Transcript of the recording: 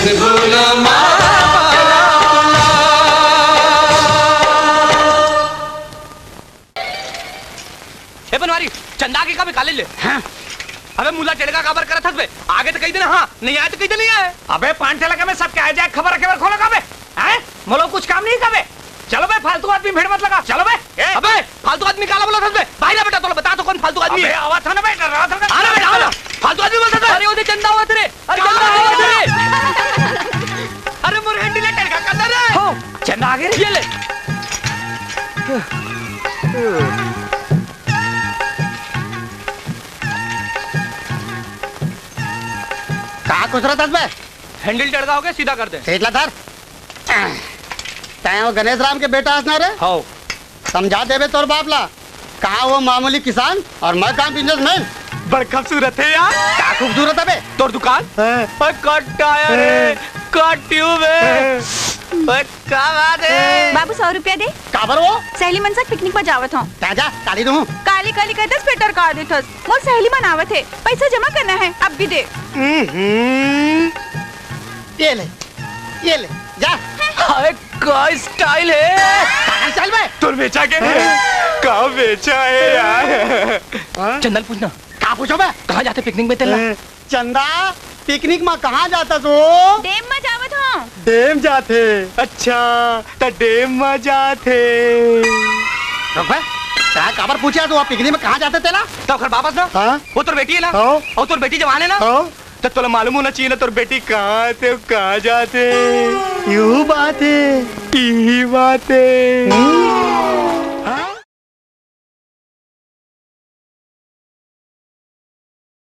भूलो बनवारी चंदा की का भी काले ले। हाँ? अबे मुला टेढ़े का खबर करा था बे आगे तो कही देना हाँ नहीं आए तो कही नहीं आए। अबे पांठे लगा में सब क्या आ जाए खबर खोलो का बे हैं मोलो कुछ काम नहीं कर बे। चलो बे फालतू आदमी भीड़ मत लगा चलो बे। अबे फालतू आदमी काला बोला था बे भाई ना बेटा तो बता तो कौन फालतू आदमी है। आवाज था ना बेटा रहा था ना अरे बेटा फालतू आदमी बोलता था। अरे वो चंदा हुआ तेरे अरे चंदा हुआ तेरे अरे मोर हैंडी ले टेढ़े का कंदर है हो चंदा आ गया ये ले कहा कुछ रहा था हैंडल टेढ़ा हो गया सीधा कर दे सीधा धर तय वो गणेश राम के बेटा हंसना रे हो समझा देवे तोर बापला कहा वो मामूली किसान और मैं काम बिजनेसमैन। बड़ खूबसूरत है यार क्या खूबसूरत है बे तोर दुकान कट टायर है कट ट्यूब है क्या बात है। बाबू 100 रुपया दे काबर वो सहेली मन से पिकनिक पर जावत हूँ ताजा काली दूं काली काली कहते स्वेटर का देथस मोर सहेली मनावत है पैसा जमा करना है अब भी दे। ये ले जा। अरे क्या स्टाइल है कहाँ चल बे तोर बेचा के का बेचा है यार। चंदन पूछना कहाँ पूछो बे कहाँ जाते पिकनिक में तेला चंदा पिकनिक में कहाँ जाता तू डेम में जावत हूँ डेम जाते। अच्छा तो डेम में जाते रुक बे क्या खबर पूछा तू पिकनिक में कहाँ जाते तेला तो खर वापस ना हाँ वो तोर बेटी है ना हाँ और तोर बेटी जवान है ना हाँ तो तुला मालूम होना चाहिए ना तोर बेटी कहाँ थे कहाँ जाते। यू बात है यही बात है